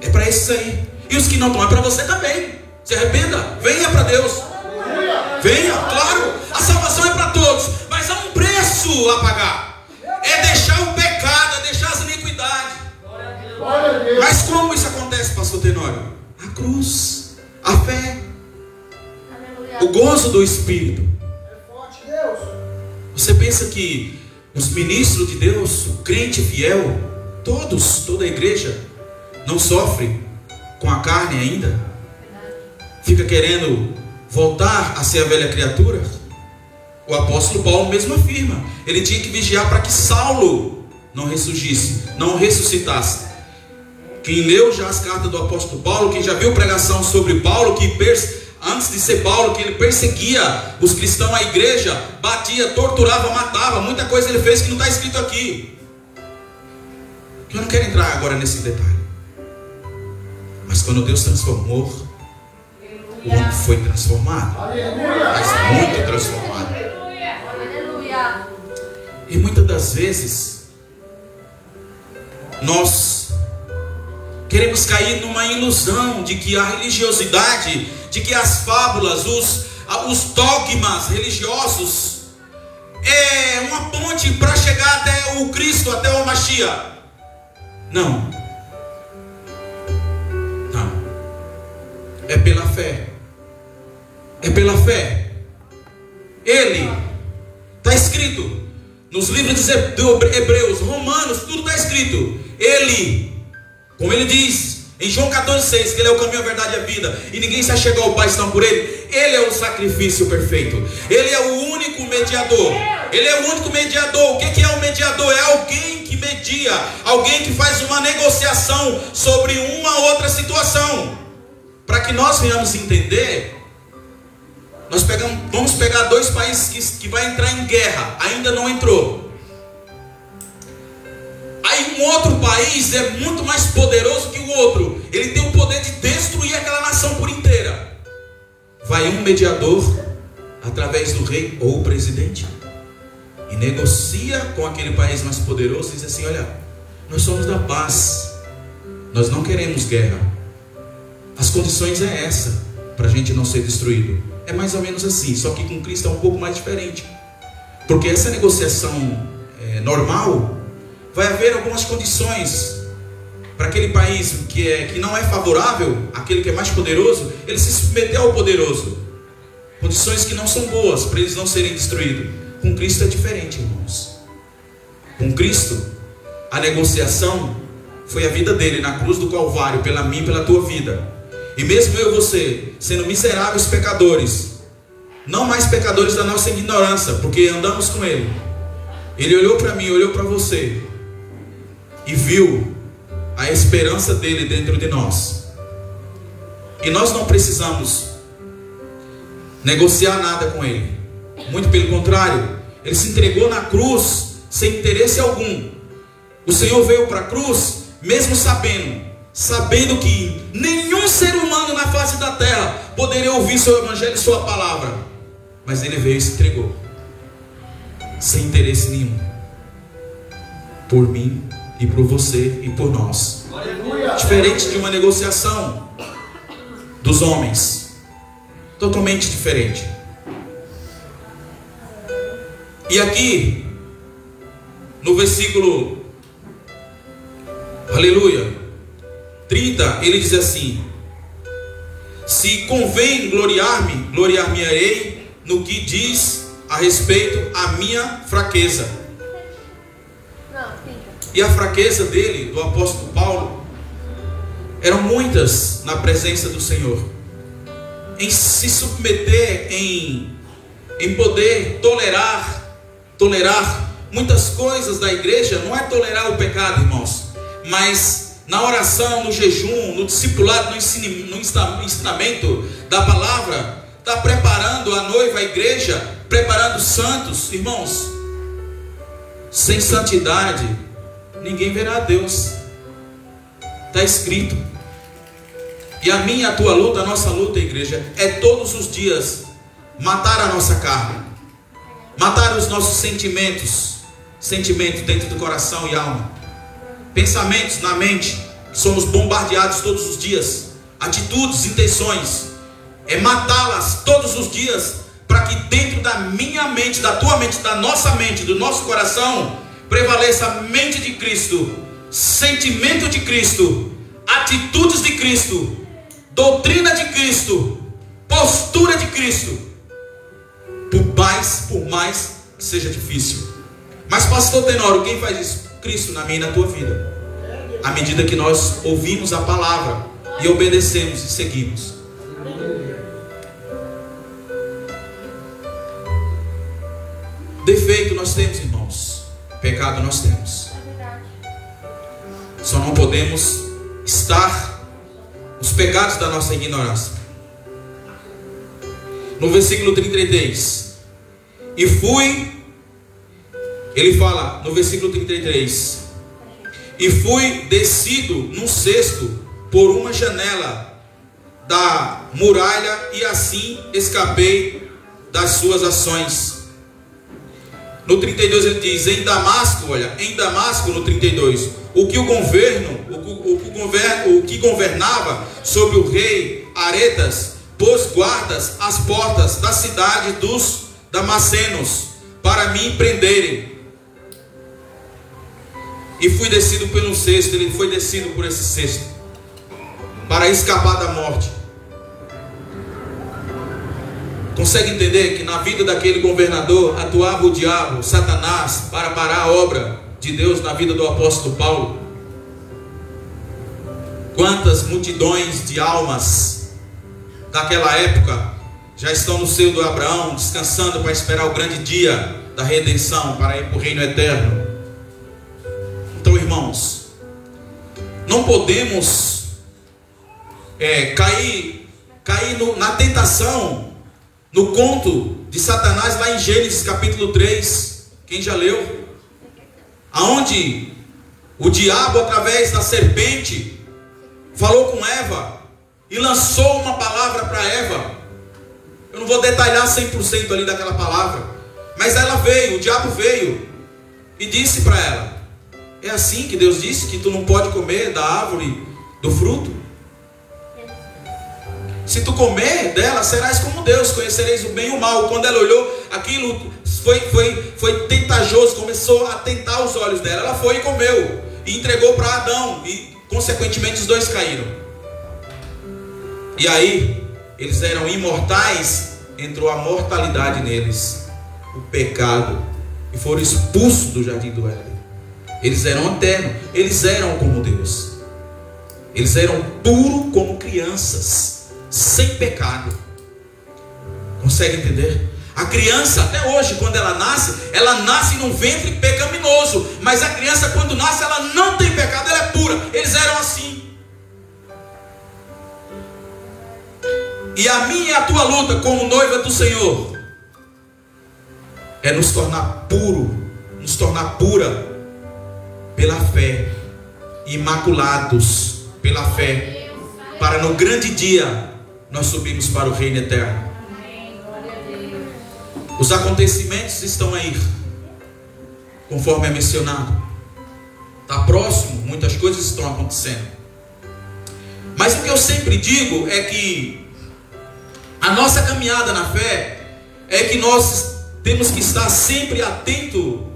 É para esses aí. E os que não estão, é para você também. Se arrependa, venha para Deus. Venha, claro. A salvação é para todos, mas há um preço a pagar. É deixar o pecado, é deixar as iniquidades. Mas como isso acontece, pastor Tenório? A cruz, a fé, o gozo do Espírito. É forte, Deus. Você pensa que os ministros de Deus, o crente fiel, toda a igreja, não sofre com a carne ainda? Fica querendo voltar a ser a velha criatura? O apóstolo Paulo mesmo afirma, ele tinha que vigiar para que Saulo não ressurgisse, não ressuscitasse. Quem leu já as cartas do apóstolo Paulo, quem já viu pregação sobre Paulo, que antes de ser Paulo, que ele perseguia os cristãos, a igreja, batia, torturava, matava, muita coisa ele fez que não está escrito aqui. Eu não quero entrar agora nesse detalhe. Mas quando Deus transformou, o homem foi transformado. Mas muito transformado. E muitas das vezes nós queremos cair numa ilusão de que a religiosidade, de que as fábulas, os dogmas religiosos é uma ponte para chegar até o Cristo, até o Mashiach. Não. É pela fé. É pela fé. Ele está escrito nos livros de Hebreus, Romanos, tudo está escrito. Ele, como ele diz em João 14,6, que ele é o caminho, a verdade e a vida, e ninguém se achega ao Pai senão por ele. Ele é o sacrifício perfeito. Ele é o único mediador. Ele é o único mediador. O que é um mediador? É alguém que media, alguém que faz uma negociação sobre uma outra situação. Para que nós venhamos entender, vamos pegar 2 países que vai entrar em guerra, ainda não entrou. Aí um outro país é muito mais poderoso que o outro. Ele tem o poder de destruir aquela nação por inteira. Vai um mediador, através do rei ou o presidente, e negocia com aquele país mais poderoso e diz assim: olha, nós somos da paz, nós não queremos guerra. As condições é essa, para a gente não ser destruído. É mais ou menos assim, só que com Cristo é um pouco mais diferente. Porque essa negociação normal, vai haver algumas condições para aquele país que não é favorável, aquele que é mais poderoso, ele se submeter ao poderoso. Condições que não são boas para eles não serem destruídos. Com Cristo é diferente, irmãos. Com Cristo, a negociação foi a vida dele na cruz do Calvário, pela mim e pela tua vida. E mesmo eu e você, sendo miseráveis pecadores, não mais pecadores da nossa ignorância, porque andamos com ele, ele olhou para mim, olhou para você e viu a esperança dele dentro de nós. E nós não precisamos negociar nada com ele. Muito pelo contrário, ele se entregou na cruz sem interesse algum. O Senhor veio para a cruz, mesmo sabendo que nenhum ser humano na face da terra poderia ouvir seu evangelho e sua palavra. Mas Ele veio e se entregou, sem interesse nenhum, por mim e por você e por nós. Diferente de uma negociação dos homens, totalmente diferente. E aqui no versículo, aleluia, 30, ele diz assim: se convém gloriar-me, gloriar-me-ei no que diz a respeito à minha fraqueza. E a fraqueza dele, do apóstolo Paulo, eram muitas na presença do Senhor, em se submeter, em poder tolerar muitas coisas da igreja. Não é tolerar o pecado, irmãos, mas na oração, no jejum, no discipulado, no ensinamento da palavra, está preparando a noiva, a igreja, preparando os santos. Irmãos, sem santidade ninguém verá a Deus, está escrito. E a minha, a tua luta, a nossa luta, igreja, é todos os dias matar a nossa carne, matar os nossos sentimentos dentro do coração e alma, pensamentos na mente, que somos bombardeados todos os dias, atitudes, intenções, é matá-las todos os dias, para que dentro da minha mente, da tua mente, da nossa mente, do nosso coração, prevaleça a mente de Cristo, sentimento de Cristo, atitudes de Cristo, doutrina de Cristo, postura de Cristo, por mais que seja difícil. Mas pastor Tenório, quem faz isso? Cristo na minha e na tua vida. À medida que nós ouvimos a palavra e obedecemos e seguimos. Defeito nós temos, irmãos. Pecado nós temos. Só não podemos estar nos pecados da nossa ignorância. No versículo 33, ele fala no versículo 33: e fui descido num cesto por uma janela da muralha, e assim escapei das suas ações. No 32 ele diz: em Damasco, no 32, o que governava sobre o rei Aretas pôs guardas às portas da cidade dos damascenos para me prenderem. E fui descido pelo cesto. Ele foi descido por esse cesto para escapar da morte. Consegue entender que na vida daquele governador atuava o diabo, Satanás, para parar a obra de Deus na vida do apóstolo Paulo? Quantas multidões de almas daquela época já estão no seio do Abraão, descansando para esperar o grande dia da redenção, para ir para o reino eterno. Então, irmãos, não podemos cair na tentação, no conto de Satanás lá em Gênesis capítulo 3. Quem já leu? Aonde o diabo, através da serpente, falou com Eva e lançou uma palavra para Eva. Eu não vou detalhar 100% ali daquela palavra, mas ela veio, o diabo veio e disse para ela: é assim que Deus disse que tu não pode comer da árvore do fruto? Se tu comer dela, serás como Deus, conhecereis o bem e o mal. Quando ela olhou, aquilo foi tentajoso, começou a tentar os olhos dela. Ela foi e comeu, e entregou para Adão, e consequentemente os dois caíram. E aí, eles eram imortais, entrou a mortalidade neles, o pecado, e foram expulsos do jardim do Éden. Eles eram eternos, eles eram como Deus, eles eram puros como crianças, sem pecado. Consegue entender? A criança, até hoje, quando ela nasce num ventre pecaminoso, mas a criança, quando nasce, ela não tem pecado, ela é pura. Eles eram assim. E a minha e a tua luta como noiva do Senhor é nos tornar puro nos tornar pura pela fé, imaculados pela fé, para no grande dia nós subirmos para o reino eterno. Os acontecimentos estão aí, conforme é mencionado. Está próximo, muitas coisas estão acontecendo. Mas o que eu sempre digo é que a nossa caminhada na fé é que nós temos que estar sempre atento,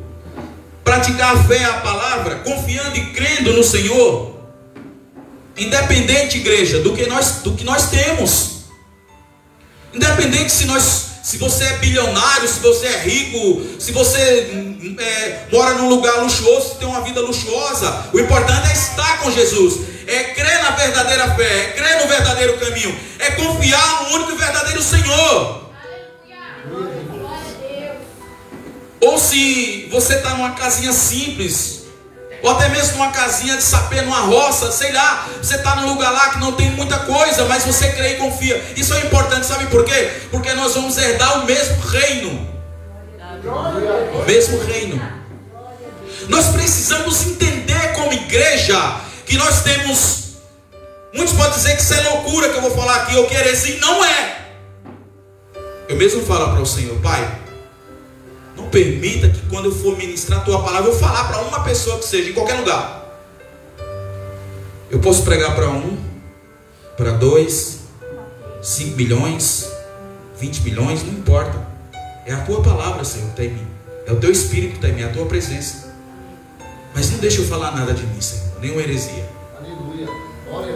praticar a fé, a palavra, confiando e crendo no Senhor, independente, igreja, do que nós temos. Independente se você é bilionário, se você é rico, se você mora num lugar luxuoso, se tem uma vida luxuosa, o importante é estar com Jesus, é crer na verdadeira fé, é crer no verdadeiro caminho, é confiar no único e verdadeiro Senhor. Ou se você está numa casinha simples, ou até mesmo numa casinha de sapê, numa roça, sei lá, você está num lugar lá que não tem muita coisa, mas você crê e confia. Isso é importante, sabe por quê? Porque nós vamos herdar o mesmo reino. O mesmo reino. Nós precisamos entender como igreja que nós temos. Muitos podem dizer que isso é loucura que eu vou falar aqui, ou que heresia. Não é. Eu mesmo falo para o Senhor: Pai, não permita que quando eu for ministrar a tua palavra, eu falar para uma pessoa que seja, em qualquer lugar. Eu posso pregar para um, para 2, 5 milhões, 20 milhões, não importa. É a tua palavra, Senhor, que está em mim. É o teu Espírito que está em mim, é a tua presença. Mas não deixa eu falar nada de mim, Senhor, nenhuma heresia.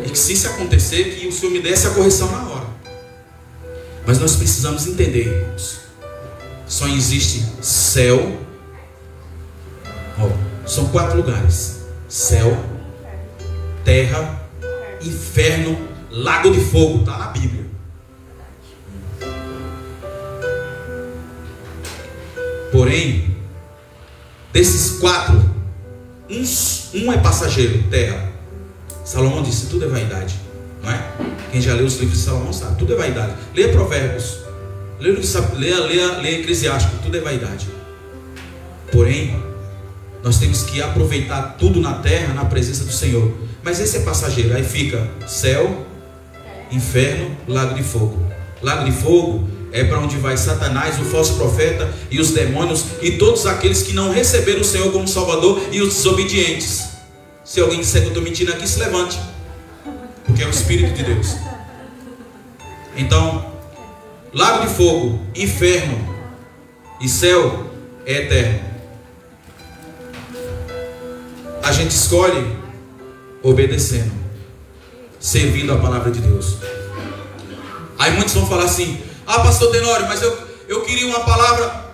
E que se isso acontecer, que o Senhor me desse a correção na hora. Mas nós precisamos entender, irmãos, só existe céu. São 4 lugares: céu, terra, inferno, lago de fogo. Está na Bíblia. Porém, desses 4, um é passageiro, terra. Salomão disse: tudo é vaidade, não é? Quem já leu os livros de Salomão sabe, tudo é vaidade. Leia Provérbios, leia Eclesiástico, tudo é vaidade. Porém, nós temos que aproveitar tudo na terra, na presença do Senhor. Mas esse é passageiro. Aí fica céu, inferno, lago de fogo. Lago de fogo é para onde vai Satanás, o falso profeta e os demônios e todos aqueles que não receberam o Senhor como Salvador e os desobedientes. Se alguém disser que eu estou mentindo aqui, se levante, porque é o Espírito de Deus. Então, lago de fogo, inferno e céu é eterno. A gente escolhe obedecendo, servindo a palavra de Deus. Aí muitos vão falar assim: ah, pastor Tenório, mas eu queria uma palavra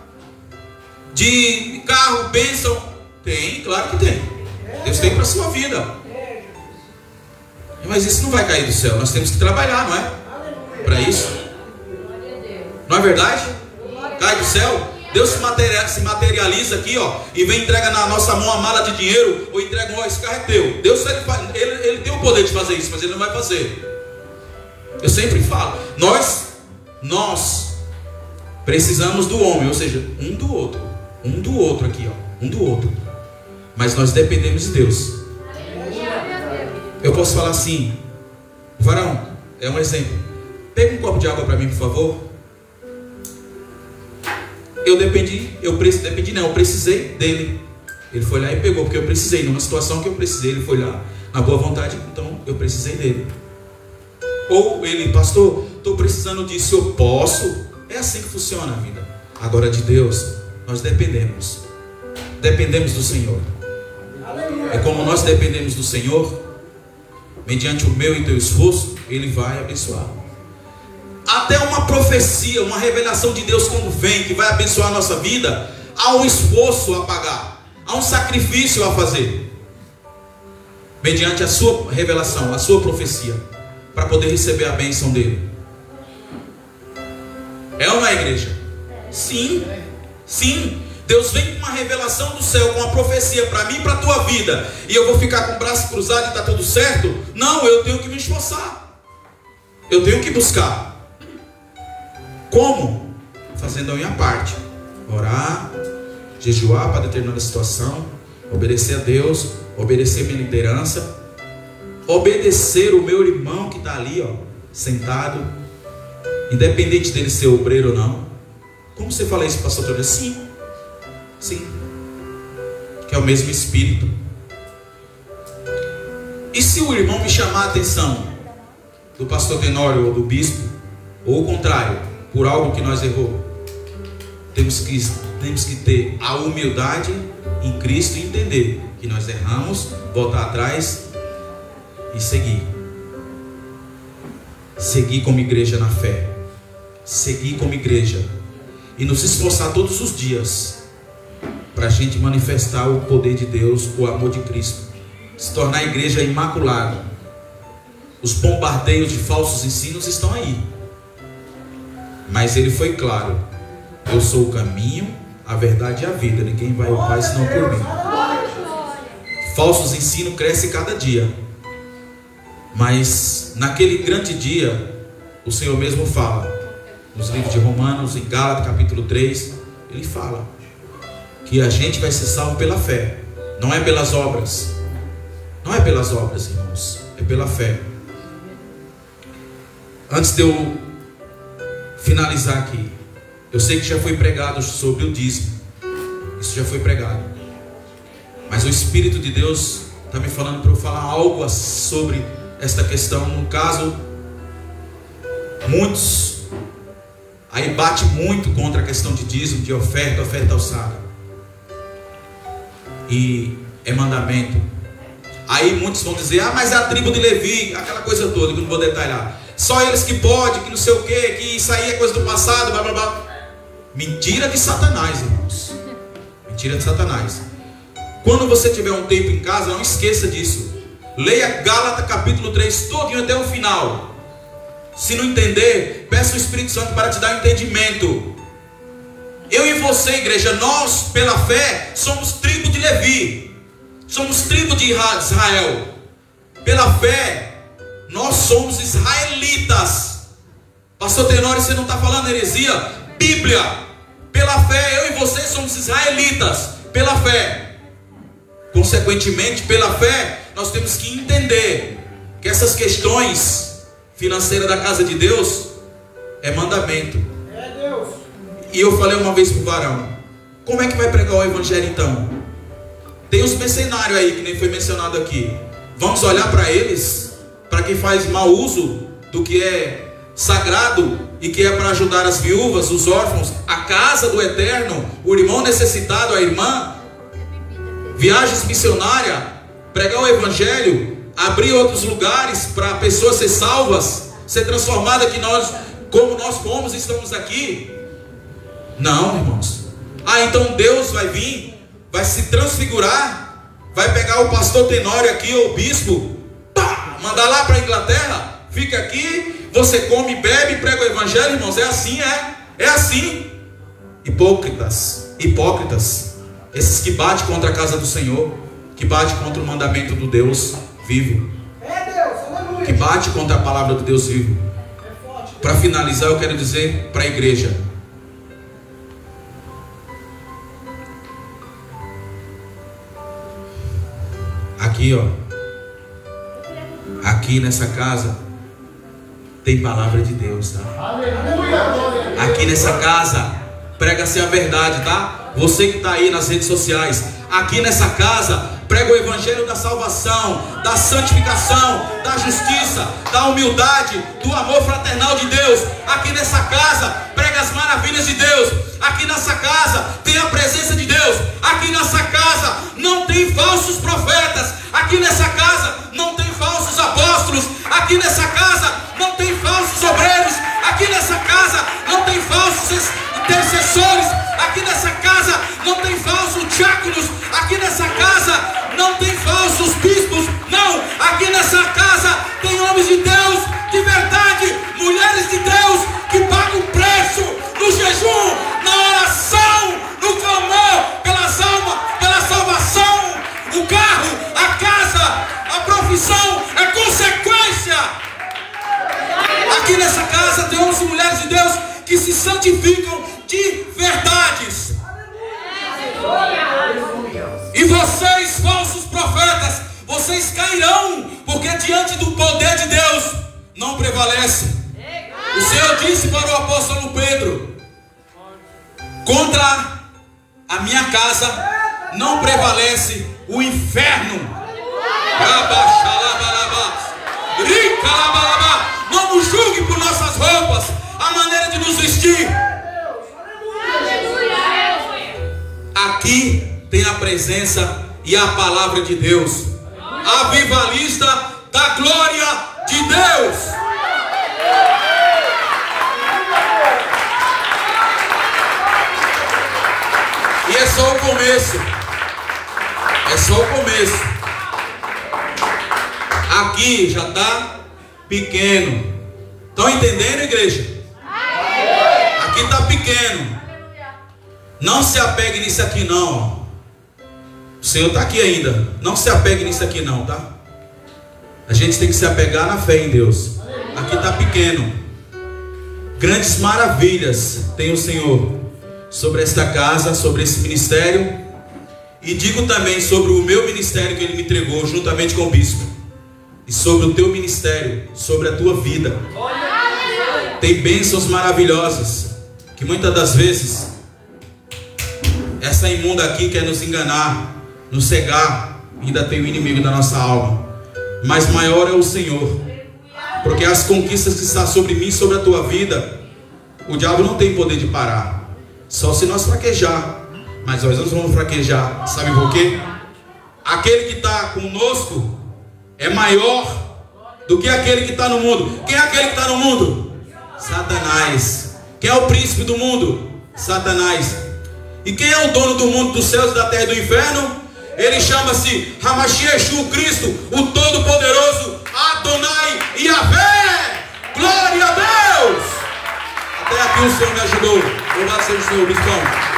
de carro, bênção. Tem, claro que tem. Deus tem para a sua vida. Mas isso não vai cair do céu. Nós temos que trabalhar, não é? Para isso. Não é verdade? Cai do céu. Deus se materializa aqui, ó, e vem entrega na nossa mão a mala de dinheiro, ou entrega, ó, esse carro é teu. Deus, ele tem o poder de fazer isso, mas ele não vai fazer. Eu sempre falo, nós precisamos do homem, ou seja, um do outro aqui, ó, um do outro. Mas nós dependemos de Deus. Eu posso falar assim: varão, é um exemplo, pega um copo de água para mim, por favor. Eu precisei dele. Ele foi lá e pegou, porque eu precisei, numa situação que eu precisei, ele foi lá, na boa vontade, então eu precisei dele. Ou ele: pastor, estou precisando disso, eu posso. É assim que funciona a vida. Agora, de Deus, nós dependemos do Senhor. É como nós dependemos do Senhor, mediante o meu e teu esforço, Ele vai abençoar. Até uma profecia, uma revelação de Deus quando vem, que vai abençoar a nossa vida, há um esforço a pagar, há um sacrifício a fazer, mediante a sua revelação, a sua profecia, para poder receber a bênção dele. É uma igreja? Sim, sim. Deus vem com uma revelação do céu, com uma profecia para mim e para a tua vida, e eu vou ficar com o braço cruzado e está tudo certo? Não, eu tenho que me esforçar, eu tenho que buscar. Como? Fazendo a minha parte: orar, jejuar para determinada situação, obedecer a Deus, obedecer a minha liderança, obedecer o meu irmão que está ali, ó, sentado, independente dele ser obreiro ou não. Como você fala isso, pastor Antônio? Sim, sim, que é o mesmo Espírito. E se o irmão me chamar a atenção do pastor Tenório ou do bispo, ou o contrário, por algo que nós errou, temos que ter a humildade em Cristo e entender que nós erramos, voltar atrás e seguir como igreja na fé, seguir como igreja e nos esforçar todos os dias para a gente manifestar o poder de Deus, o amor de Cristo, se tornar a igreja imaculada. Os bombardeios de falsos ensinos estão aí, mas ele foi claro: eu sou o caminho, a verdade e a vida, ninguém vai ao Pai senão por mim. Falsos ensinos crescem cada dia, mas naquele grande dia o Senhor mesmo fala, nos livros de Romanos, em Gálatas capítulo 3, ele fala que a gente vai ser salvo pela fé, não é pelas obras. Não é pelas obras, irmãos, é pela fé. Antes de eu finalizar aqui, eu sei que já foi pregado sobre o dízimo, isso já foi pregado, mas o Espírito de Deus está me falando para eu falar algo sobre esta questão. No caso, muitos aí bate muito contra a questão de dízimo, de oferta alçada, e é mandamento. Aí muitos vão dizer: ah, mas é a tribo de Levi, aquela coisa toda que eu não vou detalhar, só eles que podem, que não sei o que, que isso aí é coisa do passado, blá blá blá. Mentira de Satanás, irmãos, mentira de Satanás. Quando você tiver um tempo em casa, não esqueça disso, leia Gálatas capítulo 3 todinho até o final. Se não entender, peça o Espírito Santo para te dar entendimento. Eu e você, igreja, nós pela fé somos tribo de Levi, somos tribo de Israel. Pela fé nós somos israelitas. Pastor Tenório, você não está falando heresia? Bíblia. Pela fé eu e você somos israelitas, pela fé. Consequentemente, pela fé nós temos que entender que essas questões financeiras da casa de Deus é mandamento. É Deus. E eu falei uma vez para o varão: como é que vai pregar o evangelho então? Tem os mercenários aí que nem foi mencionado aqui. Vamos olhar para eles, para quem faz mau uso do que é sagrado e que é para ajudar as viúvas, os órfãos, a casa do eterno, o irmão necessitado, a irmã, viagens missionárias, pregar o evangelho, abrir outros lugares para pessoas ser salvas, ser transformadas, que nós, como nós fomos, estamos aqui. Não, irmãos. Ah, então Deus vai vir, vai se transfigurar, vai pegar o pastor Tenório aqui, ou o bispo, pá, mandar lá para a Inglaterra, fica aqui, você come, bebe, prega o evangelho, irmãos. É assim, é assim. Hipócritas, esses que batem contra a casa do Senhor, que batem contra o mandamento do Deus vivo, que bate contra a palavra do Deus vivo. Para finalizar, eu quero dizer para a igreja: aqui, ó, aqui nessa casa tem palavra de Deus, tá? Aqui nessa casa prega-se a verdade, tá? Você que está aí nas redes sociais, aqui nessa casa prega o evangelho da salvação, da santificação, da justiça, da humildade, do amor fraternal de Deus. Aqui nessa casa prega as maravilhas de Deus. Aqui nessa casa tem a presença de Deus. Aqui nessa casa não tem falsos profetas. Aqui nessa casa não tem falsos apóstolos. Aqui nessa casa não tem falsos obreiros. Aqui nessa casa não tem falsos intercessores. Aqui nessa casa não tem falsos diáconos. Aqui nessa casa não tem falsos bispos. Não, aqui nessa casa tem homens de Deus de verdade, mulheres de Deus que pagam preço no jejum, na oração, no clamor pelas almas, pela salvação. O carro, a casa, a profissão é consequência. Aqui nessa casa tem homens e mulheres de Deus que se santificam de verdades. falsos profetas, vocês cairão, porque diante do poder de Deus não prevalece. O Senhor disse para o apóstolo Pedro: contra a minha casa não prevalece o inferno. Não nos julgue por nossas roupas, a maneira de nos vestir. Aqui tem a presença e a palavra de Deus. Avivalista da glória de Deus. E é só o começo. É só o começo. Aqui já está pequeno. Estão entendendo, igreja? Aqui está pequeno. Não se apegue nisso aqui não. O Senhor está aqui ainda. Não se apegue nisso aqui não, tá? A gente tem que se apegar na fé em Deus. Aqui está pequeno. Grandes maravilhas tem o Senhor sobre esta casa, sobre esse ministério. E digo também sobre o meu ministério que Ele me entregou juntamente com o bispo. E sobre o teu ministério, sobre a tua vida. Tem bênçãos maravilhosas que muitas das vezes essa imunda aqui quer nos enganar, nos cegar. Ainda tem o inimigo da nossa alma. Mas maior é o Senhor. Porque as conquistas que estão sobre mim, sobre a tua vida, o diabo não tem poder de parar. Só se nós fraquejar. Mas nós não vamos fraquejar. Sabe por quê? Aquele que está conosco é maior do que aquele que está no mundo. Quem é aquele que está no mundo? Satanás. Quem é o príncipe do mundo? Satanás. E quem é o dono do mundo, dos céus, da terra e do inferno? Ele chama-se Hamashiach, Cristo, o Todo-Poderoso, Adonai Yahvé. Glória a Deus. Até aqui o Senhor me ajudou. Louvado seja o Senhor, bispão.